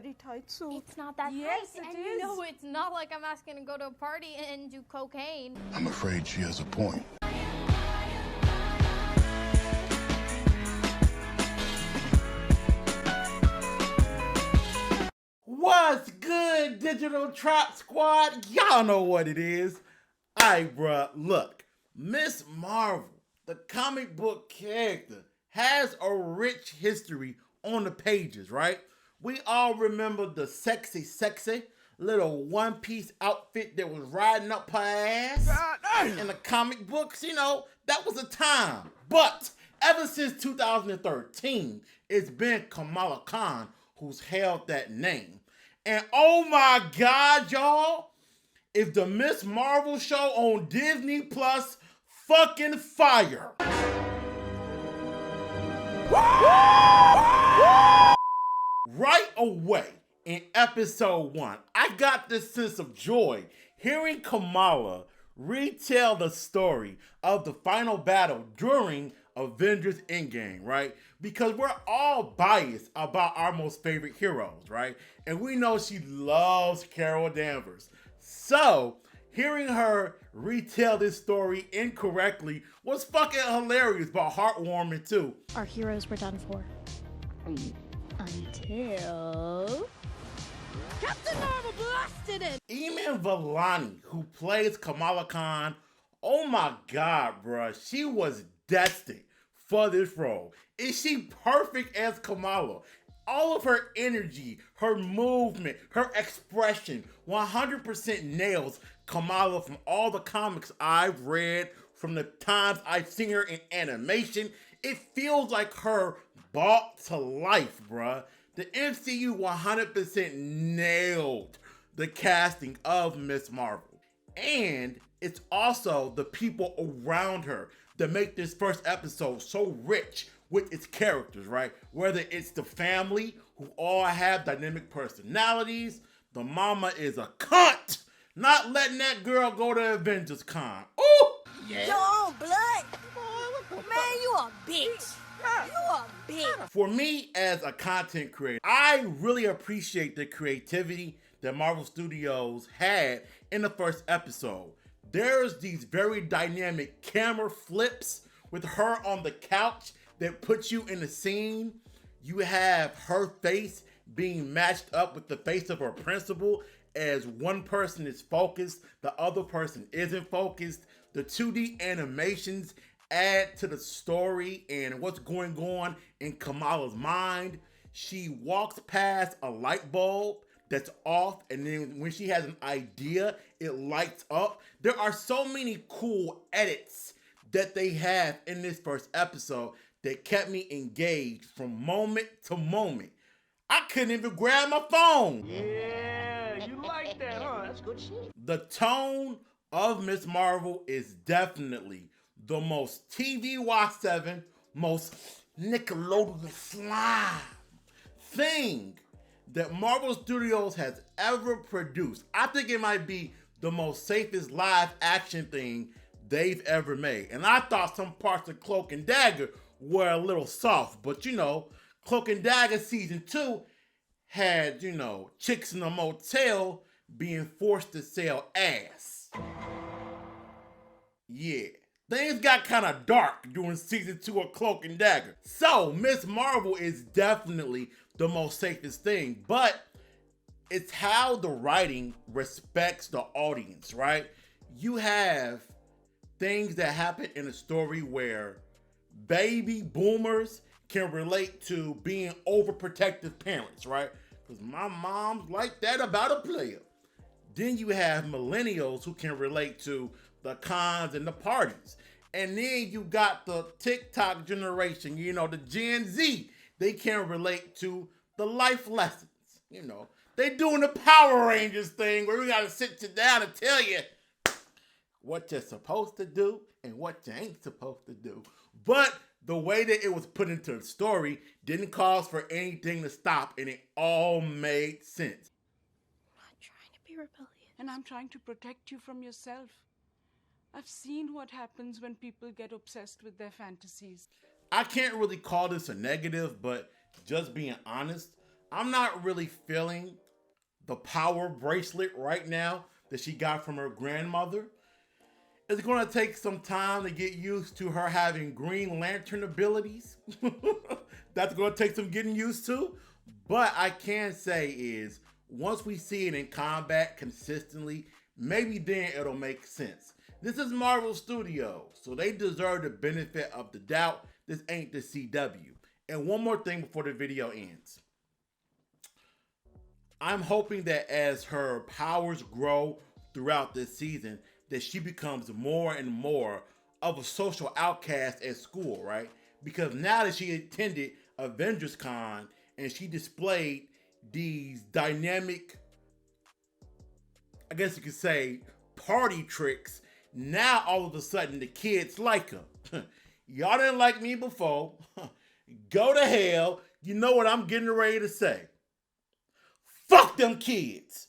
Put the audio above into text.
very tight suit. It's not that Yes, tight. it And is. you know, it's not like I'm asking to go to a party and do cocaine. I'm afraid she has a point. What's good, Digital Trap Squad? Y'all know what it is. Alright, bruh, look. Miss Marvel, the comic book character, has a rich history on the pages, right? We all remember the sexy little one-piece outfit that was riding up her ass in the comic books. You know, that was a time. But ever since 2013, it's been Kamala Khan who's held that name. And oh my God, y'all, is the Miss Marvel show on Disney Plus fucking fire. Right away in episode 1, I got this sense of joy hearing Kamala retell the story of the final battle during Avengers Endgame, right? Because we're all biased about our most favorite heroes, right? And we know she loves Carol Danvers. So, hearing her retell this story incorrectly was fucking hilarious, but heartwarming too. Our heroes were done for. Until... Captain Marvel blasted it! Iman Vellani, who plays Kamala Khan, oh my God, bruh, she was destined for this role. Is she perfect as Kamala? All of her energy, her movement, her expression, 100% nails Kamala from all the comics I've read, from the times I've seen her in animation. It feels like her brought to life, bruh. The MCU 100% nailed the casting of Miss Marvel. And it's also the people around her that make this first episode so rich with its characters, right? Whether it's the family, who all have dynamic personalities. The mama is a cunt, not letting that girl go to Avengers Con. Ooh! Yeah. Your own blood. Man, you a bitch. You a bitch. For me, as a content creator, I really appreciate the creativity that Marvel Studios had in the first episode. There's these very dynamic camera flips with her on the couch that puts you in the scene. You have her face being matched up with the face of her principal as one person is focused, the other person isn't focused. The 2D animations add to the story and what's going on in Kamala's mind. She walks past a light bulb that's off, and then when she has an idea, it lights up. There are so many cool edits that they have in this first episode that kept me engaged from moment to moment. I couldn't even grab my phone. Yeah, you like that, huh? That's good shit. The tone of Miss Marvel is definitely the most TV Watch 7, most Nickelodeon slime thing that Marvel Studios has ever produced. I think it might be the most safest live action thing they've ever made. And I thought some parts of Cloak and Dagger were a little soft, but you know, Cloak and Dagger season 2 had, you know, chicks in a motel being forced to sell ass. Yeah. Things got kind of dark during season 2 of Cloak and Dagger. So, Miss Marvel is definitely the most safest thing, but it's how the writing respects the audience, right? You have things that happen in a story where baby boomers can relate to being overprotective parents, right? Because my mom's like that about a player. Then you have millennials who can relate to the cons and the parties. And then you got the TikTok generation, you know, the Gen Z. They can relate to the life lessons, you know. They doing the Power Rangers thing where we gotta sit you down and tell you what you're supposed to do and what you ain't supposed to do. But the way that it was put into the story didn't cause for anything to stop, and it all made sense. I'm not trying to be rebellious. And I'm trying to protect you from yourself. I've seen what happens when people get obsessed with their fantasies. I can't really call this a negative, but just being honest, I'm not really feeling the power bracelet right now that she got from her grandmother. It's going to take some time to get used to her having Green Lantern abilities. That's going to take some getting used to. But I can say is, once we see it in combat consistently, maybe then it'll make sense. This is Marvel Studios, so they deserve the benefit of the doubt. This ain't the CW. And one more thing before the video ends. I'm hoping that as her powers grow throughout this season, that she becomes more and more of a social outcast at school, right? Because now that she attended Avengers Con and she displayed these dynamic, I guess you could say, party tricks, now all of a sudden the kids like her. Y'all didn't like me before. Go to hell. You know what I'm getting ready to say. Fuck them kids.